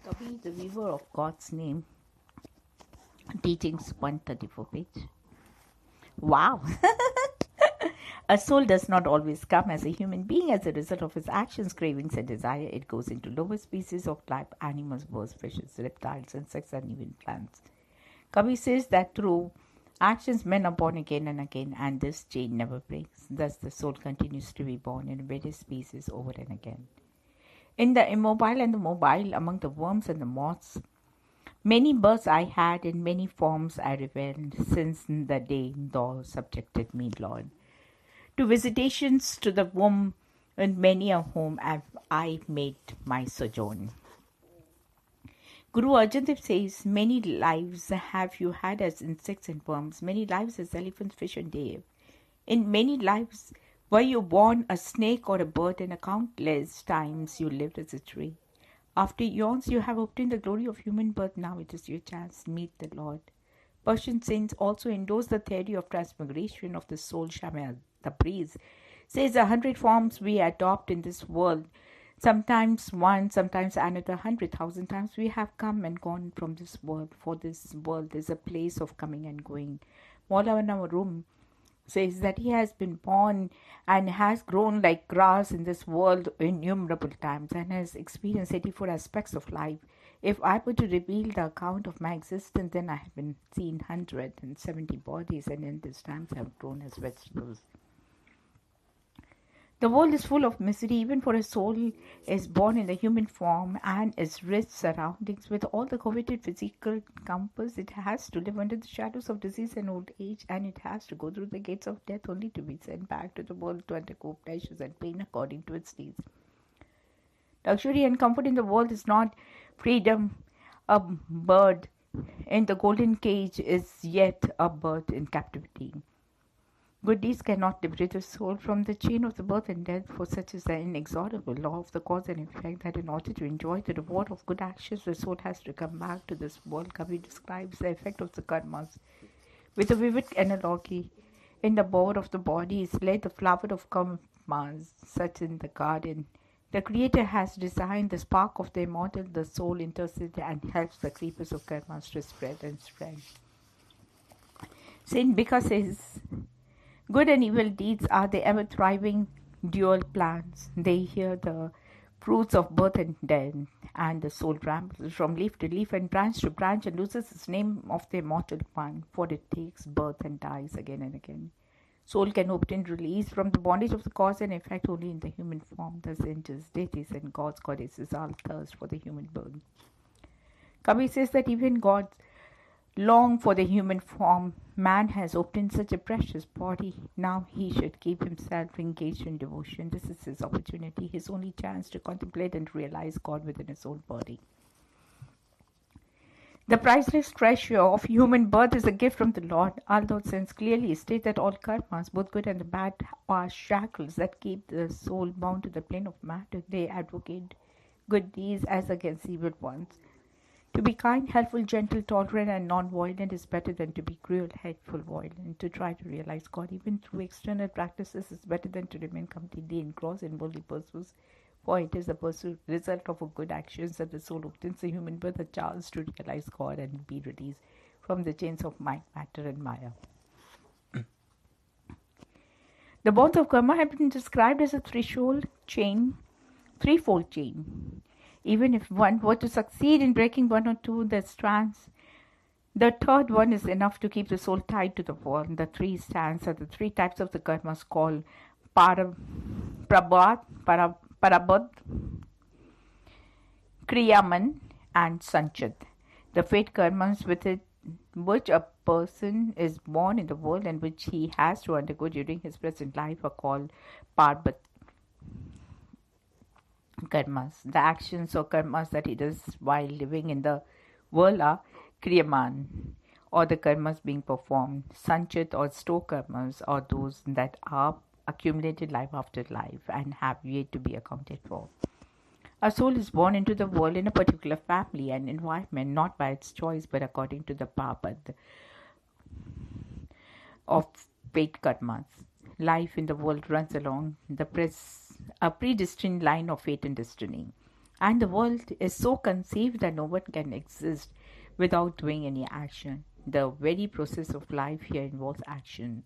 Kabir, the Weaver of God's Name, Teachings 134 page. Wow! A soul does not always come as a human being as a result of its actions, cravings, and desire. It goes into lower species of life, animals, birds, fishes, reptiles, insects, and even plants. Kabir says that through actions men are born again and again, and this chain never breaks. Thus, the soul continues to be born in various species over and again. In the immobile and the mobile, among the worms and the moths, many births I had, in many forms I revealed, since the day thou subjected me, Lord. To visitations to the womb, in many a home have I made my sojourn. Guru Arjan Dev says, many lives have you had as insects and worms, many lives as elephants, fish and deer. In many lives were you born a snake or a bird, and countless times you lived as a tree. After eons you have obtained the glory of human birth, now it is your chance, meet the Lord. Persian saints also endorse the theory of transmigration of the soul. Shamil Tabriz says 100 forms we adopt in this world. Sometimes one, sometimes another 100,000 times we have come and gone from this world. For this world is a place of coming and going. Maulana Rum says that he has been born and has grown like grass in this world innumerable times and has experienced 84 aspects of life. If I were to reveal the account of my existence, then I have been seen 170 bodies, and in these times I have grown as vegetables. The world is full of misery, even for a soul is born in the human form and its rich surroundings with all the coveted physical comforts. It has to live under the shadows of disease and old age, and it has to go through the gates of death only to be sent back to the world to undergo pleasures and pain according to its needs. Luxury and comfort in the world is not freedom. A bird in the golden cage is yet a bird in captivity. Good deeds cannot liberate the soul from the chain of the birth and death, for such is the inexorable law of the cause and effect that in order to enjoy the reward of good actions, the soul has to come back to this world. Kabir describes the effect of the karmas with a vivid analogy. In the bower of the body is laid the flower of karmas, such in the garden. The Creator has designed the spark of the immortal. The soul intercedes and helps the creepers of karmas to spread and spread. Saint Bika says, good and evil deeds are the ever-thriving dual plants. They hear the fruits of birth and death, and the soul rambles from leaf to leaf and branch to branch and loses its name of the immortal one, for it takes birth and dies again and again. Soul can obtain release from the bondage of the cause and effect only in the human form. Thus angels, deities, and gods, goddesses all thirst for the human birth. Kabir says that even gods long for the human form. Man has obtained such a precious body. Now he should keep himself engaged in devotion. This is his opportunity, his only chance to contemplate and realize God within his own body. The priceless treasure of human birth is a gift from the Lord. Although since clearly state that all karmas, both good and the bad, are shackles that keep the soul bound to the plane of matter, they advocate good deeds as against evil ones. To be kind, helpful, gentle, tolerant, and non-violent is better than to be cruel, hateful, violent. To try to realize God even through external practices is better than to remain completely engrossed in worldly pursuits, for it is the result of good actions that the soul obtains the human birth, a chance to realize God and be released from the chains of mind, matter, and Maya. The bonds of karma have been described as a threefold chain. Even if one were to succeed in breaking one or two of the strands, the third one is enough to keep the soul tied to the world. The three strands are the three types of the karmas called Prabhat, Parabad, Kriyaman, and Sanchit. The fate karmas with which a person is born in the world and which he has to undergo during his present life are called Parbat karmas. The actions or karmas that he does while living in the world are kriyaman, or the karmas being performed. Sanchit or store karmas are those that are accumulated life after life and have yet to be accounted for. A soul is born into the world in a particular family and environment, not by its choice but according to the purpose of fate karmas. Life in the world runs along a predestined line of fate and destiny. And the world is so conceived that no one can exist without doing any action. The very process of life here involves actions.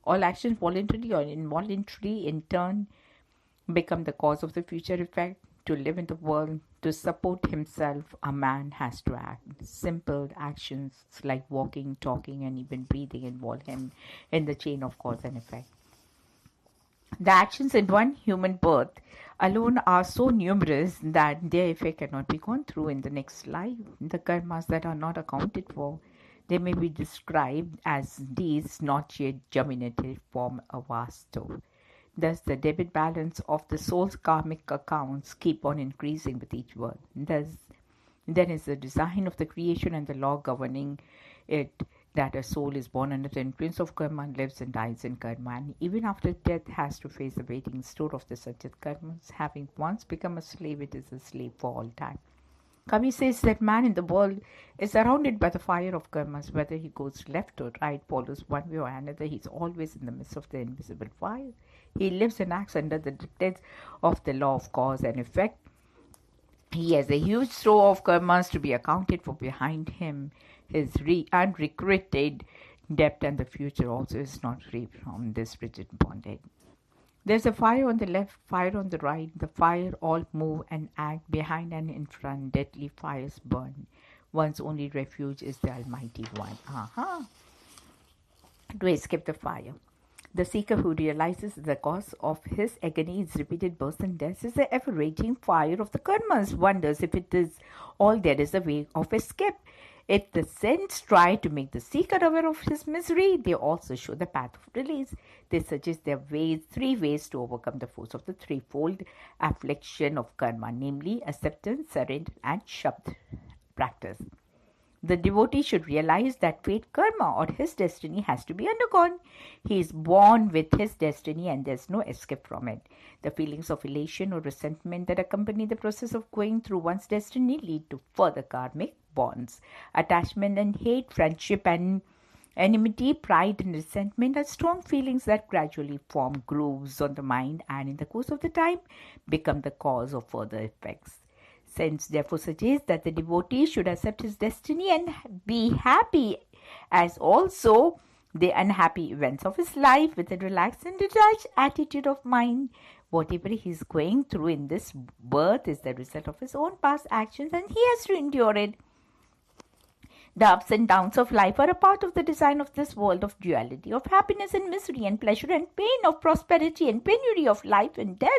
All actions, voluntary or involuntary, in turn become the cause of the future effect. To live in the world, to support himself, a man has to act. Simple actions like walking, talking, and even breathing involve him in the chain of cause and effect. The actions in one human birth alone are so numerous that their effect cannot be gone through in the next life. The karmas that are not accounted for, they may be described as these not yet germinated form a vast store. Thus, the debit balance of the soul's karmic accounts keep on increasing with each world. Thus, there is the design of the creation and the law governing it, that a soul is born under the influence of karma and lives and dies in karma, and even after death has to face the waiting store of the sanchit karmas. Having once become a slave, it is a slave for all time. Kabir says that man in the world is surrounded by the fire of karmas. Whether he goes left or right, follows one way or another, he is always in the midst of the invisible fire. He lives and acts under the dictates of the law of cause and effect. He has a huge store of karmas to be accounted for behind him. His unrecruited debt, and the future also is not free from this rigid bondage. There's a fire on the left, fire on the right. The fire all move and act behind and in front. Deadly fires burn. One's only refuge is the Almighty One. To escape the fire. The seeker who realizes the cause of his agony is repeated births and deaths is the ever-raging fire of the karmas. Wonders if it is all there is a way of escape. If the saints try to make the seeker aware of his misery, they also show the path of release. They suggest there are three ways to overcome the force of the threefold affliction of karma, namely acceptance, surrender, and shabd practice. The devotee should realize that fate, karma, or his destiny has to be undergone. He is born with his destiny and there is no escape from it. The feelings of elation or resentment that accompany the process of going through one's destiny lead to further karmic bonds. Attachment and hate, friendship and enmity, pride and resentment are strong feelings that gradually form grooves on the mind and in the course of the time become the cause of further effects. Saints therefore suggest that the devotee should accept his destiny and be happy, as also the unhappy events of his life, with a relaxed and detached attitude of mind. Whatever he is going through in this birth is the result of his own past actions and he has to endure it. The ups and downs of life are a part of the design of this world of duality, of happiness and misery, and pleasure and pain, of prosperity and penury, of life and death.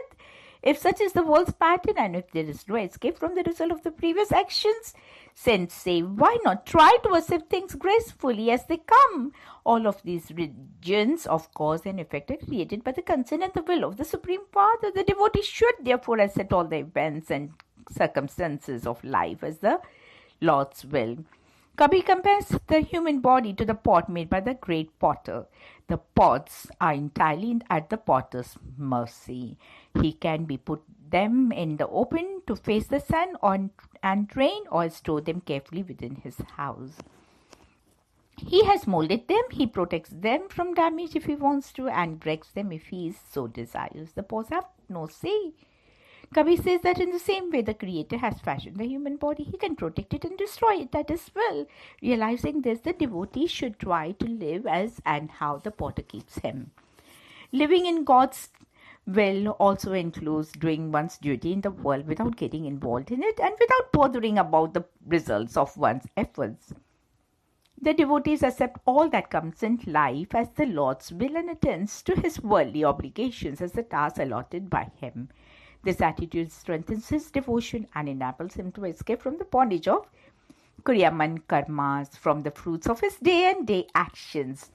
If such is the world's pattern, and if there is no escape from the result of the previous actions, saints say, why not try to accept things gracefully as they come? All of these regions of cause and effect are created by the consent and the will of the Supreme Father. The devotee should therefore accept all the events and circumstances of life as the Lord's will. Kabir compares the human body to the pot made by the great potter. The pots are entirely at the potter's mercy. He can be put them in the open to face the sun and rain, or store them carefully within his house. He has molded them, he protects them from damage if he wants to, and breaks them if he so desires. The pots have no say. Kabir says that in the same way the Creator has fashioned the human body, he can protect it and destroy it at his will. Realizing this, the devotee should try to live as and how the potter keeps him. Living in God's will also includes doing one's duty in the world without getting involved in it and without bothering about the results of one's efforts. The devotees accept all that comes in life as the Lord's will and attends to his worldly obligations as the task allotted by him. This attitude strengthens his devotion and enables him to escape from the bondage of kriyaman karmas, from the fruits of his day and day actions.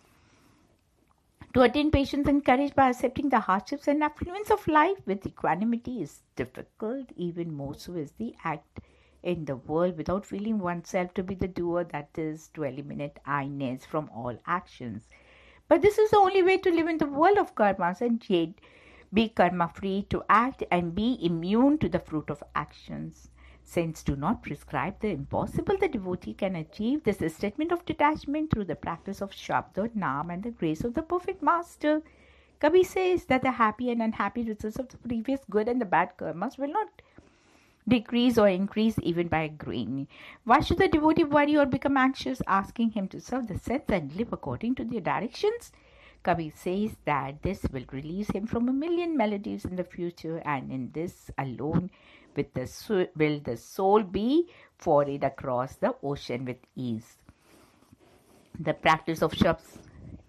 To attain patience and courage by accepting the hardships and affluence of life with equanimity is difficult. Even more so is the act in the world without feeling oneself to be the doer, that is, to eliminate I-ness from all actions. But this is the only way to live in the world of karmas and yet be karma-free, to act and be immune to the fruit of actions. Saints do not prescribe the impossible. The devotee can achieve this statement of detachment through the practice of Shabd, Naam, and the grace of the perfect Master. Kabir says that the happy and unhappy results of the previous good and the bad karmas will not decrease or increase even by a grain. Why should the devotee worry or become anxious, asking him to serve the sense and live according to their directions? Kabir says that this will release him from a million melodies in the future, and in this alone will the soul be forayed across the ocean with ease. The practice of Shabds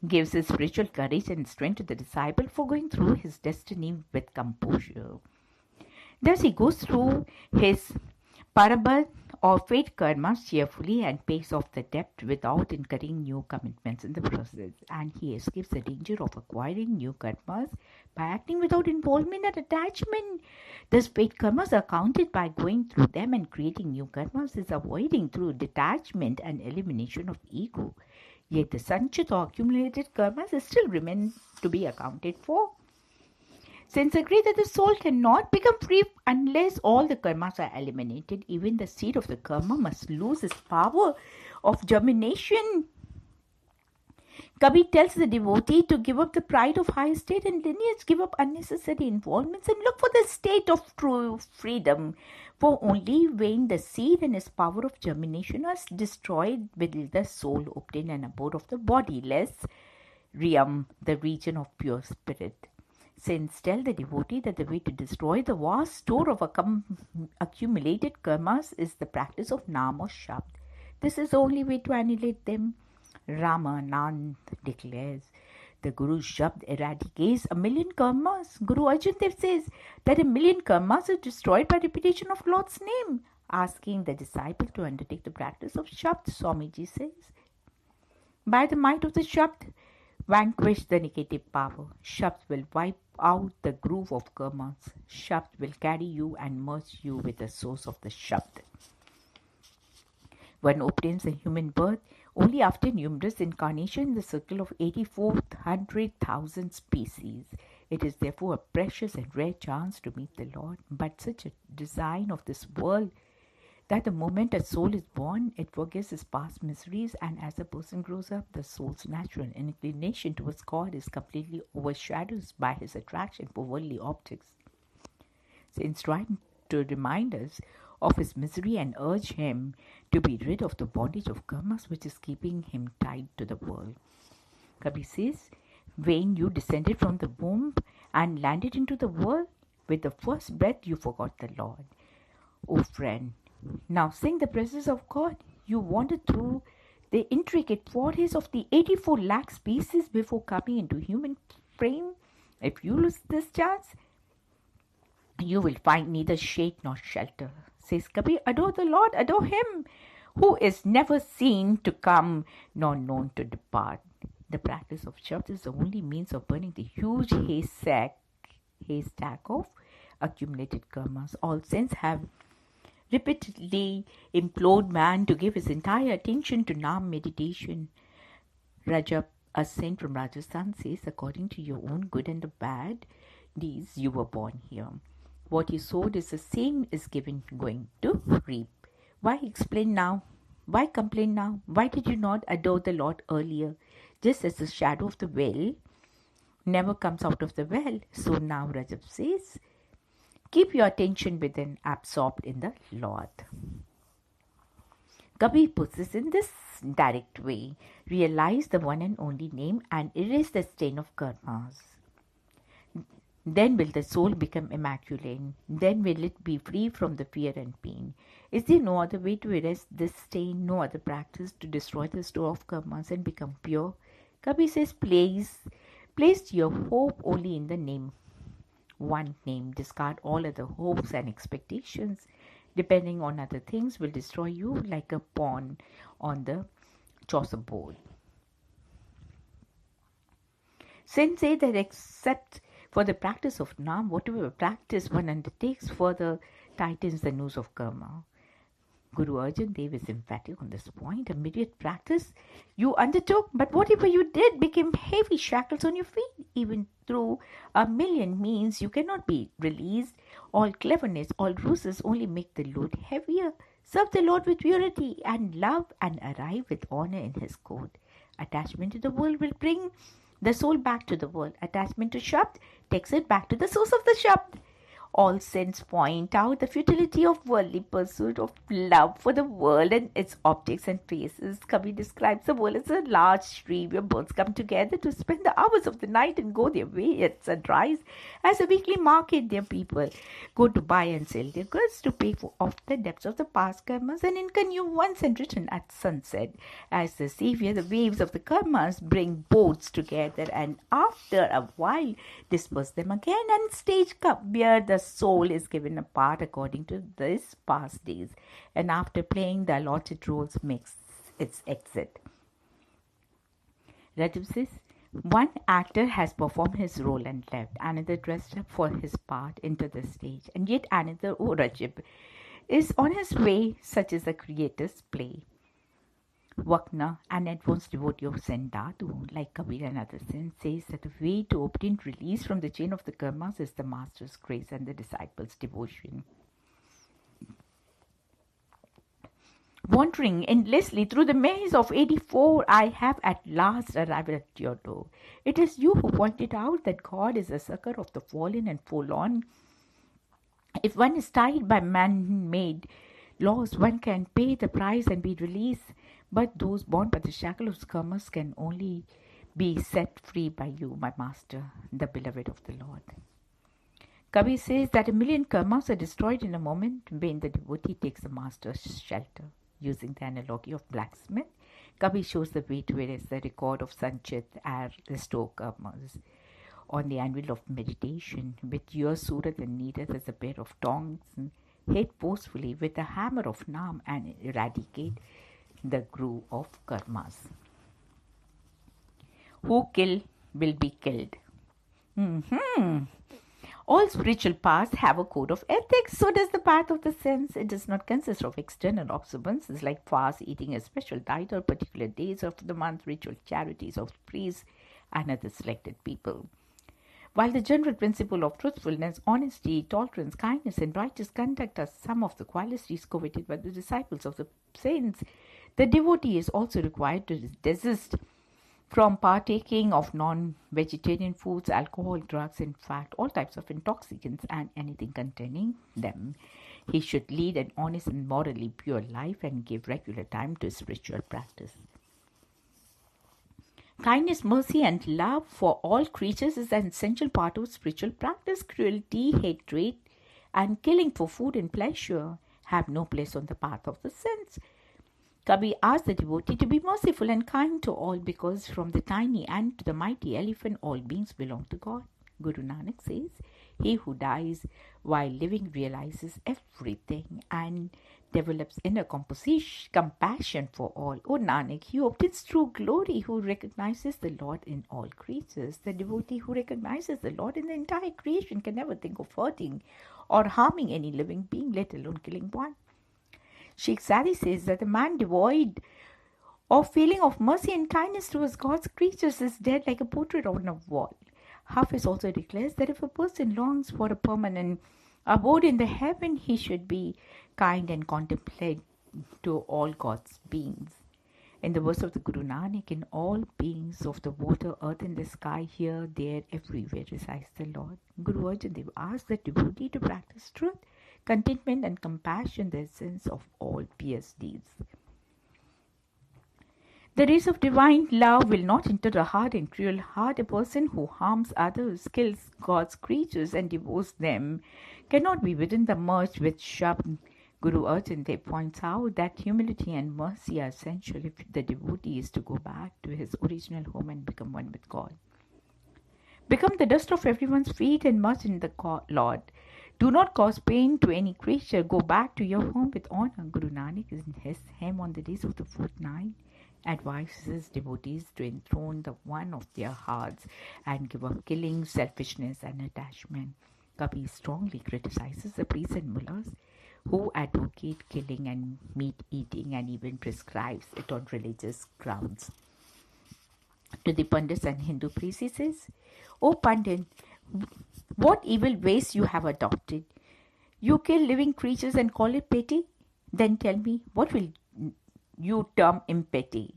gives his spiritual courage and strength to the disciple for going through his destiny with composure. Thus he goes through his parabha or fate karmas cheerfully and pays off the debt without incurring new commitments in the process. And he escapes the danger of acquiring new karmas by acting without involvement and attachment. Thus fate karmas are counted by going through them, and creating new karmas is avoiding through detachment and elimination of ego. Yet the sanchit or accumulated karmas still remain to be accounted for. Since agree that the soul cannot become free unless all the karmas are eliminated, even the seed of the karma must lose its power of germination. Kabir tells the devotee to give up the pride of high estate and lineage, give up unnecessary involvements, and look for the state of true freedom. For only when the seed and its power of germination are destroyed will the soul obtain an abode of the bodiless realm, the region of pure spirit. Saints tell the devotee that the way to destroy the vast store of accumulated karmas is the practice of Nam or Shabd. This is the only way to annihilate them. Ramanand declares the Guru's Shabd eradicates a million karmas. Guru Arjan Dev says that a million karmas are destroyed by repetition of Lord's name. Asking the disciple to undertake the practice of Shabd, Swamiji says, by the might of the Shabd, vanquish the negative power. Shabd will wipe out the groove of karmas. Shabd will carry you and merge you with the source of the Shabd. One obtains a human birth only after numerous incarnations in the circle of 84,100,000 species. It is therefore a precious and rare chance to meet the Lord, but such a design of this world that the moment a soul is born, it forgets its past miseries, and as a person grows up, the soul's natural inclination towards God is completely overshadowed by his attraction for worldly objects. Saints try to remind us of his misery and urge him to be rid of the bondage of karmas which is keeping him tied to the world. Kabir says, when you descended from the womb and landed into the world, with the first breath you forgot the Lord. O friend, now sing the praises of God. You wandered through the intricate foreheads of the 84 lakh species before coming into human frame. If you lose this chance, you will find neither shade nor shelter. Says Kabir, adore the Lord, adore him, who is never seen to come nor known to depart. The practice of Shabd is the only means of burning the huge haystack of accumulated karmas. All saints have repeatedly implored man to give his entire attention to Nam meditation. Rajab, a saint from Rajasthan, says, according to your own good and the bad deeds, you were born here. What you sowed is the same is going to reap. Why explain now? Why complain now? Why did you not adore the Lord earlier? Just as the shadow of the well never comes out of the well, so now Rajab says, keep your attention within, absorbed in the Lord. Kabir puts this in this direct way. Realize the one and only name and erase the stain of karmas. Then will the soul become immaculate. Then will it be free from the fear and pain. Is there no other way to erase this stain, no other practice to destroy the store of karmas and become pure? Kabir says, place your hope only in the name. One name. Discard all other hopes and expectations. Depending on other things will destroy you like a pawn on the chessboard. Saints say that except for the practice of Nam, whatever practice one undertakes further tightens the noose of karma. Guru Arjan Dev is emphatic on this point. Immediate practice you undertook, but whatever you did became heavy shackles on your feet. Even through a million means, you cannot be released. All cleverness, all ruses only make the load heavier. Serve the Lord with purity and love and arrive with honor in his court. Attachment to the world will bring the soul back to the world. Attachment to Shabd takes it back to the source of the Shabd. All saints point out the futility of worldly pursuit of love for the world and its objects and places. Kabir describes the world as a large stream where birds come together to spend the hours of the night and go their way at sunrise. As a weekly market, their people go to buy and sell their goods, to pay for off the debts of the past karmas, and in canoe once and return at sunset. As the savior, the waves of the karmas bring boats together, and after a while disperse them again, and stage Kabir, the soul is given a part according to these past days, and after playing the allotted roles makes its exit. Rajab says, one actor has performed his role and left, another dressed up for his part into the stage, and yet another, O Rajab, is on his way, such is the creator's play. Vakna, an advanced devotee of Zen Dhatu, like Kabir and other saints, says that the way to obtain release from the chain of the karmas is the master's grace and the disciple's devotion. Wandering endlessly through the maze of 84, I have at last arrived at your door. It is you who pointed out that God is a succor of the fallen and forlorn. If one is tied by man-made laws, one can pay the price and be released. But those born by the shackle of karmas can only be set free by you, my master, the beloved of the Lord. Kabir says that 1,000,000 karmas are destroyed in a moment when the devotee takes the master's shelter. Using the analogy of blacksmith, Kabir shows the way to it as the record of Sanchit and restore karmas. On the anvil of meditation, with your surat and needed as a pair of tongs, hit forcefully with the hammer of Nam and eradicate the groove of karmas. Who kill will be killed. All spiritual paths have a code of ethics. So does the path of the sense. It does not consist of external observances like fast, eating a special diet or particular days of the month, ritual charities of priests and other selected people. While the general principle of truthfulness, honesty, tolerance, kindness, and righteous conduct are some of the qualities coveted by the disciples of the saints, the devotee is also required to desist from partaking of non-vegetarian foods, alcohol, drugs, in fact, all types of intoxicants and anything containing them. He should lead an honest and morally pure life and give regular time to spiritual practice. Kindness, mercy, and love for all creatures is an essential part of spiritual practice. Cruelty, hatred, and killing for food and pleasure have no place on the path of the saints. Kabir asked the devotee to be merciful and kind to all, because from the tiny ant to the mighty elephant, all beings belong to God. Guru Nanak says, he who dies while living realizes everything and develops inner compassion for all. O Nanak, he obtains true glory who recognizes the Lord in all creatures. The devotee who recognizes the Lord in the entire creation can never think of hurting or harming any living being, let alone killing one. Sheikh Sadi says that a man devoid of feeling of mercy and kindness towards God's creatures is dead like a portrait on a wall. Hafiz also declares that if a person longs for a permanent abode in the heaven, he should be kind and contemplate to all God's beings. In the verse of the Guru Nanak, in all beings of the water, earth and the sky, here, there, everywhere resides the Lord. Guru Arjan Dev asked the devotee to practice truth, contentment and compassion, the essence of all pious deeds. The rays of divine love will not enter a hard and cruel heart. A person who harms others, kills God's creatures and devours them cannot be within the merge with Shabd. Guru Arjan Dev points out that humility and mercy are essential if the devotee is to go back to his original home and become one with God. Become the dust of everyone's feet and merge in the Lord. Do not cause pain to any creature. Go back to your home with honor. Guru Nanak, in his hymn on the days of the fourth night, advises devotees to enthrone the one of their hearts and give up killing, selfishness, and attachment. Kabir strongly criticizes the priests and mullahs who advocate killing and meat eating and even prescribes it on religious grounds. To the Pandits and Hindu priests, he says, O Pandit, what evil ways you have adopted? You kill living creatures and call it petty? Then tell me, what will you term impetty?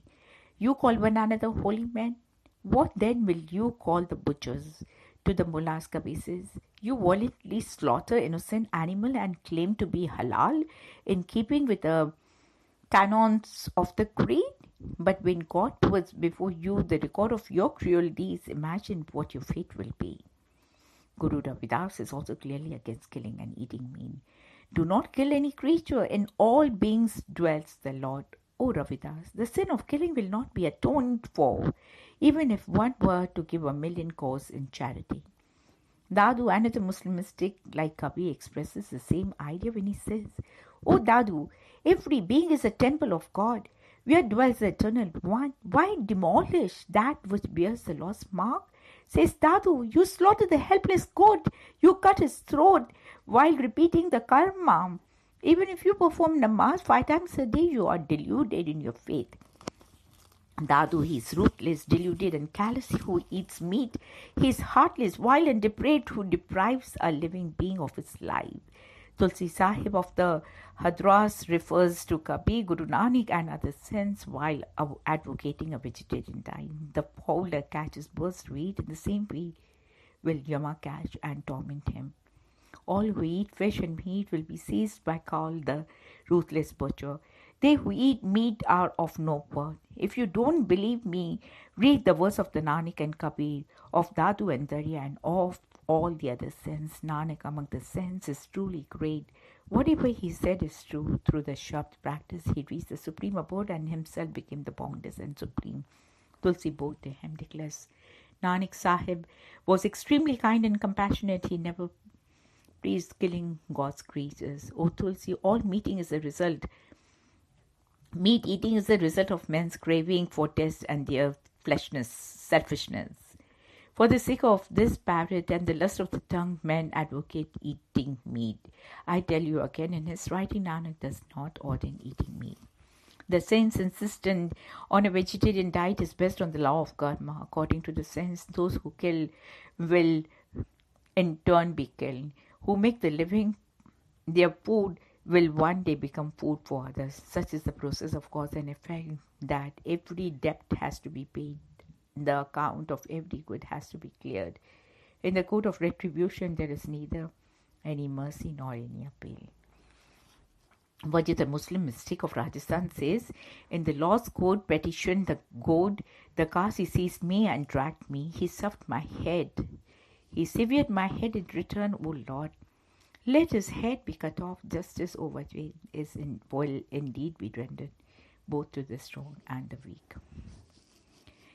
You call one another holy men? What then will you call the butchers? to the mullahs, Kabir says, you voluntarily slaughter innocent animal and claim to be halal in keeping with the canons of the creed. But when God puts before you the record of your cruel deeds, imagine what your fate will be. Guru Ravidas is also clearly against killing and eating meat. Do not kill any creature. In all beings dwells the Lord. O Ravidas, the sin of killing will not be atoned for, even if one were to give 1,000,000 crores in charity. Dadu, another Muslim mystic like Kabir, expresses the same idea when he says, O Dadu, every being is a temple of God. Where dwells the eternal one? Why demolish that which bears the lost mark? Says Dadu, you slaughter the helpless goat. You cut his throat while repeating the karma. Even if you perform namaz 5 times a day, you are deluded in your faith. Dadu, he is ruthless, deluded and callous who eats meat. He is heartless, vile and depraved who deprives a living being of his life. Tulsi Sahib of the Hadras refers to Kabir, Guru Nanak and other saints while advocating a vegetarian diet. The fowler catches birds to eat in the same way will Yama catch and torment him. All who eat fish and meat will be seized by Kal, the ruthless butcher. They who eat meat are of no worth. If you don't believe me, read the verse of the Nanak and Kabir, of Dadu and Darya, and of all the other saints. Nanak among the saints is truly great. Whatever he said is true. Through the Shabd practice, he reached the supreme abode and himself became the boundless and supreme. Tulsi bowed to him, declares, Nanak Sahib was extremely kind and compassionate. He never praised killing God's creatures. O Tulsi, all meat eating is a result of men's craving for taste and their selfishness. For the sake of this parrot and the lust of the tongue, men advocate eating meat. I tell you again, in his writing, Nanak does not order eating meat. The saints insistent on a vegetarian diet is based on the law of karma. According to the saints, those who kill will in turn be killed. Who make the living their food will one day become food for others. Such is the process of cause and effect, that every debt has to be paid. The account of every good has to be cleared. In the court of retribution, there is neither any mercy nor any appeal. Wajid, the Muslim mystic of Rajasthan, says, in the law's court petition, the god, the Kasi seized me and dragged me. He stuffed my head. He severed my head in return, O Lord. Let his head be cut off. Justice over will indeed be rendered, both to the strong and the weak.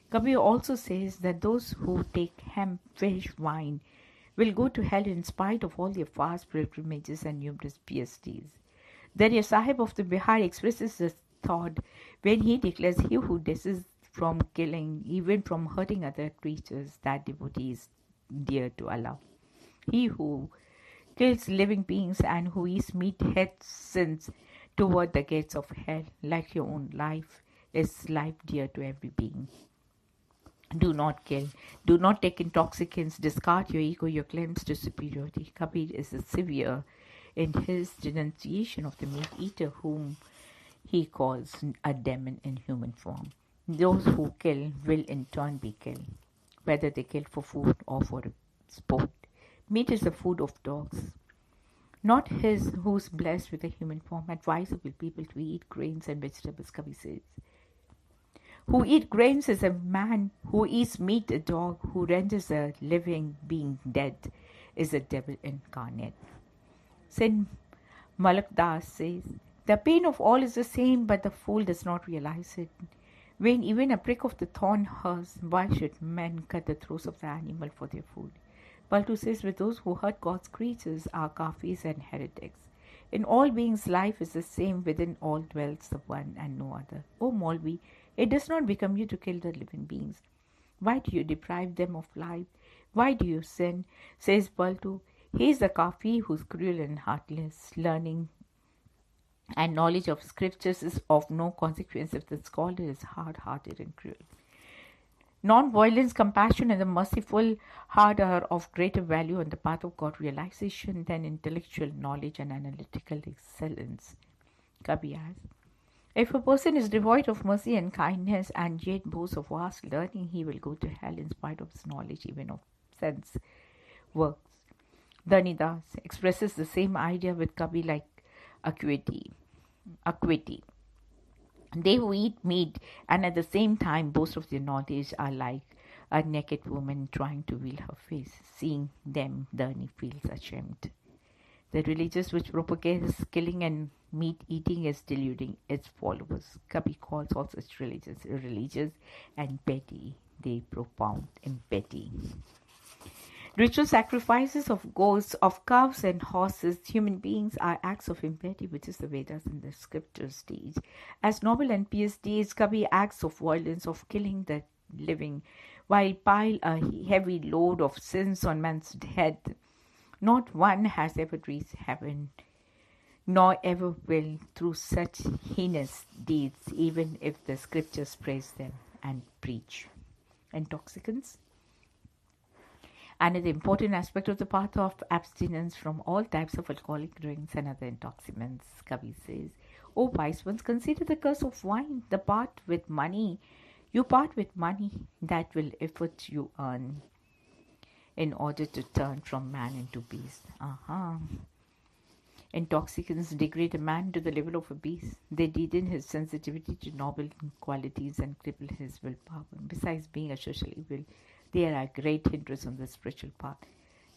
Kabir also says that those who take hemp, fish, wine will go to hell in spite of all their fast pilgrimages and numerous pious deeds. Darya Sahib of the Bihar expresses this thought when he declares, he who desists from killing, even from hurting other creatures, that devotee is dear to Allah. He who kills living beings and who eats meat heads sins toward the gates of hell. Like your own life is life dear to every being. Do not kill. Do not take intoxicants. Discard your ego, your claims to superiority. Kabir is severe in his denunciation of the meat eater, whom he calls a demon in human form. Those who kill will in turn be killed, whether they kill for food or for sport. Meat is the food of dogs, not his who's blessed with a human form. Advisable people to eat grains and vegetables, Kabir says. Who eat grains is a man, who eats meat a dog, who renders a living being dead is a devil incarnate. Saint Malak Das says, the pain of all is the same, but the fool does not realize it. When even a prick of the thorn hurts, why should men cut the throats of the animal for their food? Baltu says, with those who hurt God's creatures are kafirs and heretics. In all beings, life is the same. Within all dwells the one and no other. O Maulvi, it does not become you to kill the living beings. Why do you deprive them of life? Why do you sin? Says Baltu, he is a kafir who is cruel and heartless. Learning and knowledge of scriptures is of no consequence if the scholar is hard-hearted and cruel. Non-violence, compassion, and the merciful heart are of greater value on the path of God realization than intellectual knowledge and analytical excellence. Kabir asks, if a person is devoid of mercy and kindness and yet boasts of vast learning, he will go to hell in spite of his knowledge even of sense. works. Dhanidas expresses the same idea with Kabi like acuity. They who eat meat and at the same time boast of their knowledge are like a naked woman trying to veil her face. Seeing them, Dhani feels ashamed. The religious which propagates killing and meat eating is deluding its followers. Kabi calls all such religions irreligious and petty. They profound and petty. Ritual sacrifices of goats, of cows and horses, human beings are acts of impiety, which is the Vedas and the scriptures teach. As noble and pious deeds, Kabi acts of violence, of killing the living, while pile a heavy load of sins on man's head. Not one has ever reached heaven, nor ever will through such heinous deeds, even if the scriptures praise them and preach. Intoxicants. Another important aspect of the path of abstinence from all types of alcoholic drinks and other intoxicants, Kavi says, O wise ones, consider the curse of wine, the part with money. You part with money that will effort you earn in order to turn from man into beast. Intoxicants degrade a man to the level of a beast. They deaden his sensitivity to noble qualities and cripple his willpower. Besides being a social evil, they are a great hindrance on the spiritual path.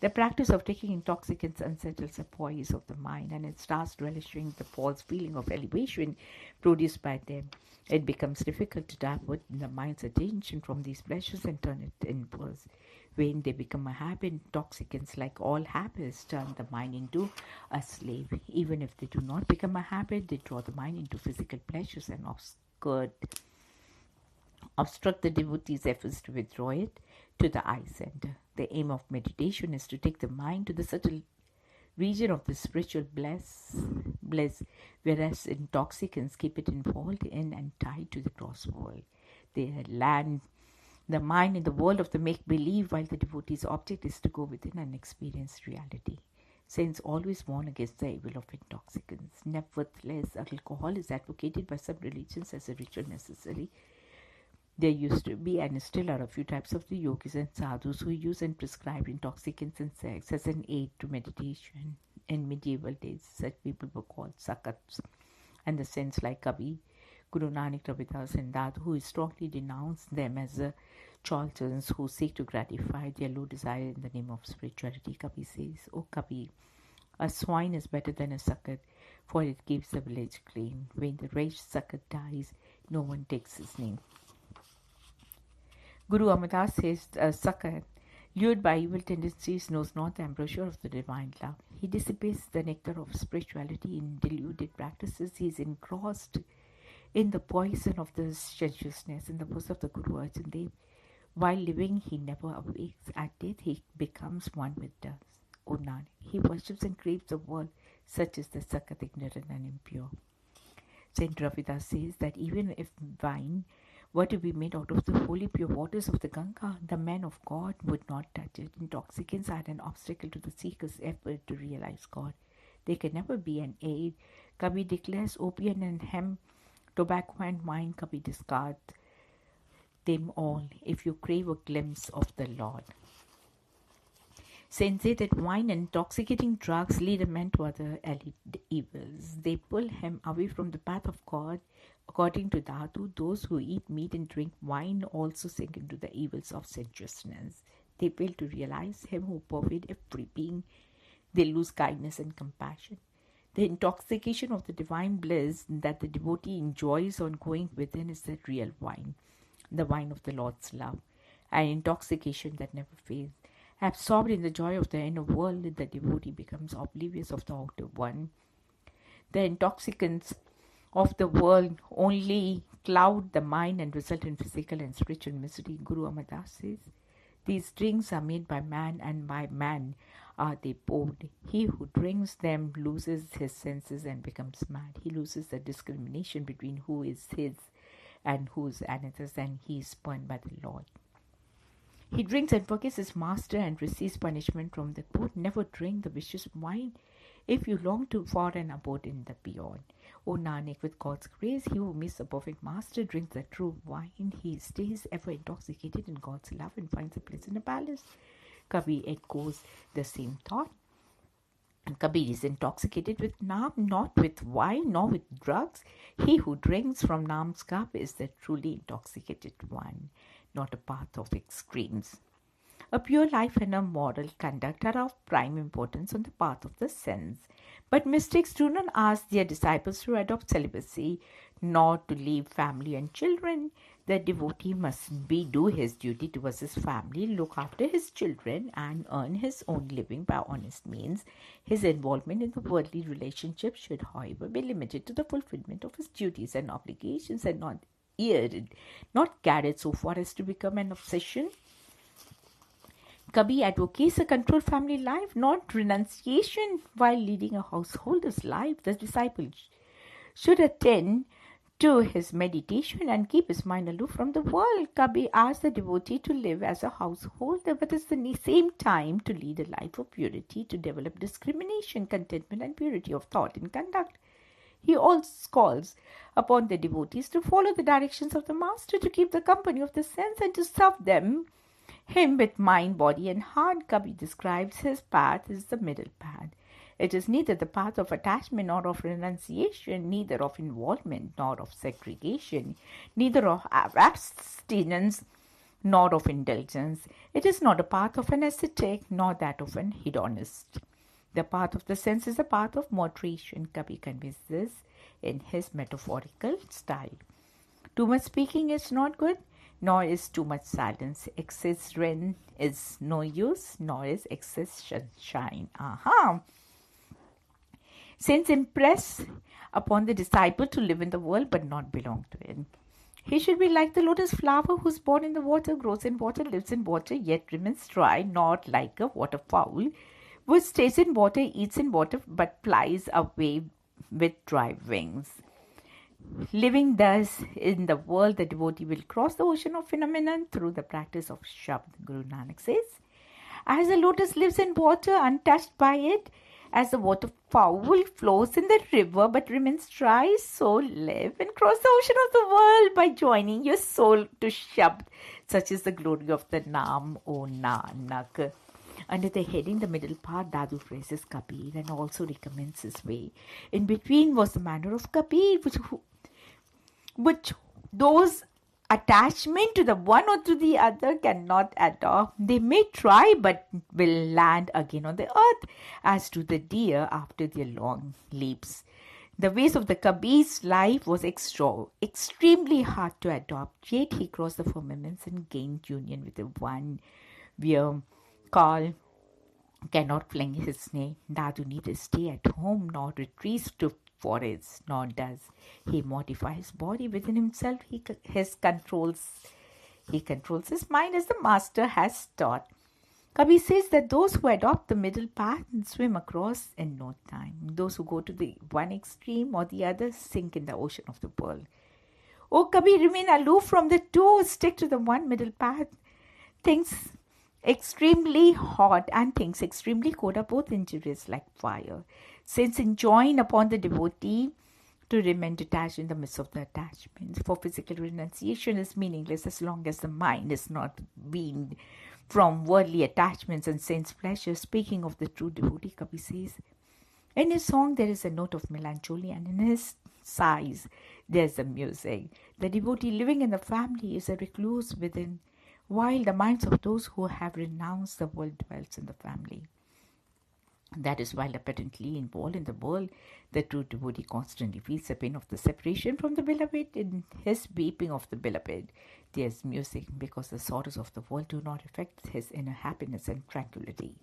The practice of taking intoxicants unsettles the poise of the mind, and it starts relishing the false feeling of elevation produced by them. It becomes difficult to divert the mind's attention from these pleasures and turn it inwards. When they become a habit, intoxicants, like all habits, turn the mind into a slave. Even if they do not become a habit, they draw the mind into physical pleasures and obstruct the devotee's efforts to withdraw it to the eye center. The aim of meditation is to take the mind to the subtle region of the spiritual bliss, whereas intoxicants keep it involved in and tied to the gross world. They land the mind in the world of the make-believe, while the devotee's object is to go within and experience reality. Saints always warn against the evil of intoxicants. Nevertheless, alcohol is advocated by some religions as a ritual necessary. There used to be and still are a few types of the yogis and sadhus who use and prescribe intoxicants and sex as an aid to meditation. In medieval days, such people were called sakats, and the saints like Kabir, Guru Nanak, Ravidas and Dad, who strongly denounced them as charlatans who seek to gratify their low desire in the name of spirituality. Kabir says, O Kabir, a swine is better than a sakat, for it keeps the village clean. When the wretched sakat dies, no one takes his name. Guru Amadas says, Sakat, lured by evil tendencies, knows not the ambrosia of the divine love. He dissipates the nectar of spirituality in deluded practices. He is engrossed in the poison of the sensuousness. In the words of the Guru Arjan Dev, while living, he never awakes. At death, he becomes one with dust. O Nanak, he worships and craves the world. Such is the Sakat, ignorant and impure. Saint Ravidas says that even if wine were to be made out of the holy pure waters of the Ganga, the man of God would not touch it. Intoxicants are an obstacle to the seeker's effort to realize God. They can never be an aid. Kabir declares opium and hemp, tobacco and wine, Kabir discard them all if you crave a glimpse of the Lord. Saints say that wine and intoxicating drugs lead a man to other evils. They pull him away from the path of God. According to Dhatu, those who eat meat and drink wine also sink into the evils of sensuousness. They fail to realize Him who pervades every being. They lose kindness and compassion. The intoxication of the divine bliss that the devotee enjoys on going within is the real wine, the wine of the Lord's love, an intoxication that never fades. Absorbed in the joy of the inner world, the devotee becomes oblivious of the outer one. The intoxicants of the world only cloud the mind and result in physical and spiritual misery. Guru Amadas says, these drinks are made by man, and by man are they poured. He who drinks them loses his senses and becomes mad. He loses the discrimination between who is his and who is another's, and he is spurned by the Lord. He drinks and forgets his master and receives punishment from the court. Never drink the vicious wine if you long for an abode in the beyond. O Nanak, with God's grace, he who meets the perfect master drinks the true wine. He stays ever intoxicated in God's love and finds a place in a palace. Kabir echoes the same thought. And Kabir is intoxicated with Naam, not with wine, nor with drugs. He who drinks from Naam's cup is the truly intoxicated one, not a path of extremes. A pure life and a moral conduct are of prime importance on the path of the sense. But mystics do not ask their disciples to adopt celibacy, nor to leave family and children. The devotee must do his duty towards his family, look after his children, and earn his own living by honest means. His involvement in the worldly relationship should, however, be limited to the fulfillment of his duties and obligations, and not carried so far as to become an obsession. Kabir advocates a controlled family life, not renunciation while leading a householder's life. The disciple should attend to his meditation and keep his mind aloof from the world. Kabir asks the devotee to live as a householder, but at the same time to lead a life of purity, to develop discrimination, contentment, and purity of thought and conduct. He also calls upon the devotees to follow the directions of the Master, to keep the company of the sense, and to serve him with mind, body, and heart. Kabir describes his path as the middle path. It is neither the path of attachment nor of renunciation, neither of involvement nor of segregation, neither of abstinence nor of indulgence. It is not a path of an ascetic nor that of an hedonist. The path of the sense is a path of moderation. Kabir conveys this in his metaphorical style. Too much speaking is not good, nor is too much silence. Excess rain is no use, nor is excess sunshine. Saints impress upon the disciple to live in the world but not belong to it. He should be like the lotus flower who is born in the water, grows in water, lives in water, yet remains dry, not like a waterfowl which stays in water, eats in water, but flies away with dry wings. Living thus in the world, the devotee will cross the ocean of phenomenon through the practice of Shabd. Guru Nanak says, as the lotus lives in water untouched by it, as the waterfowl flows in the river but remains dry, so live and cross the ocean of the world by joining your soul to Shabd. Such is the glory of the Naam, O Nanak. Under the heading The Middle Path, Dadu praises Kabir and also recommends his way. In between was the manner of Kabir, which those attachment to the one or to the other cannot adopt. They may try but will land again on the earth, as do the deer after their long leaps. The ways of the Kabir's life was extremely hard to adopt, yet he crossed the firmaments and gained union with the one where Karl cannot fling his snake. Dadu neither stay at home nor retreats to forests, nor does he modify his body within himself. He controls his mind as the Master has taught. Kabir says that those who adopt the middle path swim across in no time. Those who go to the one extreme or the other sink in the ocean of the world. O Kabir, remain aloof from the two, stick to the one middle path. Things extremely hot and things extremely cold are both injurious like fire. Since enjoin upon the devotee to remain detached in the midst of the attachments. For physical renunciation is meaningless as long as the mind is not weaned from worldly attachments and sense pleasure. Speaking of the true devotee, Kabir says, in his song there is a note of melancholy, and in his sighs there is a music. The devotee living in the family is a recluse within, while the minds of those who have renounced the world dwells in the family. That is, while apparently involved in the world, the true devotee constantly feels the pain of the separation from the beloved. In his weeping of the beloved, there is music, because the sorrows of the world do not affect his inner happiness and tranquility.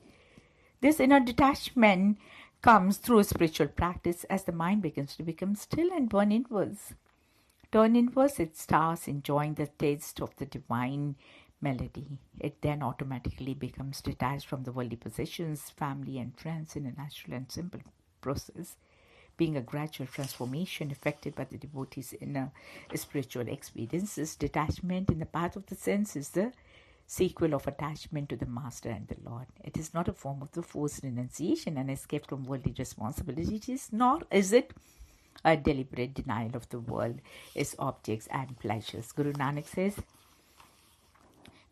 This inner detachment comes through spiritual practice as the mind begins to become still and turn inwards. It starts enjoying the taste of the divine melody. It then automatically becomes detached from the worldly possessions, family and friends in a natural and simple process, being a gradual transformation effected by the devotee's inner spiritual experiences. Detachment in the path of the sense is the sequel of attachment to the Master and the Lord. It is not a form of the forced renunciation and escape from worldly responsibilities, nor is it a deliberate denial of the world, its objects and pleasures. Guru Nanak says,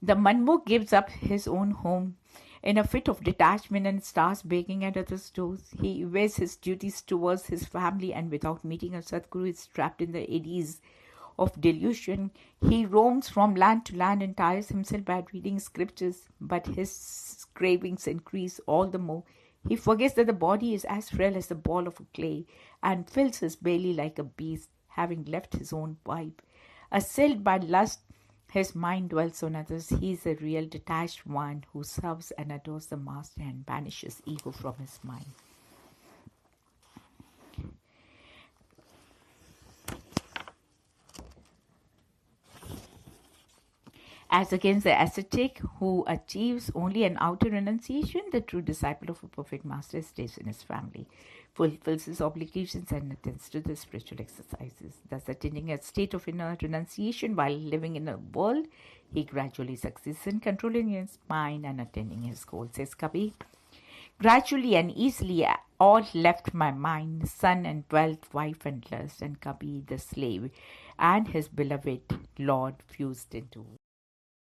the Manmukh gives up his own home In a fit of detachment and starts begging at others' doors. He evades his duties towards his family and without meeting a Sadguru is trapped in the eddies of delusion. He roams from land to land and tires himself by reading scriptures, but his cravings increase all the more. He forgets that the body is as frail as the ball of clay and fills his belly like a beast, having left his own wife. Assailed by lust, his mind dwells on others. He is a real detached one who serves and adores the master and banishes ego from his mind. As against the ascetic who achieves only an outer renunciation, the true disciple of a perfect master stays in his family, fulfills his obligations and attends to the spiritual exercises. Thus, attaining a state of inner renunciation while living in a world, he gradually succeeds in controlling his mind and attaining his goal, says Kabir. Gradually and easily all left my mind, son and wealth, wife and lust, and Kabir the slave, and his beloved Lord fused into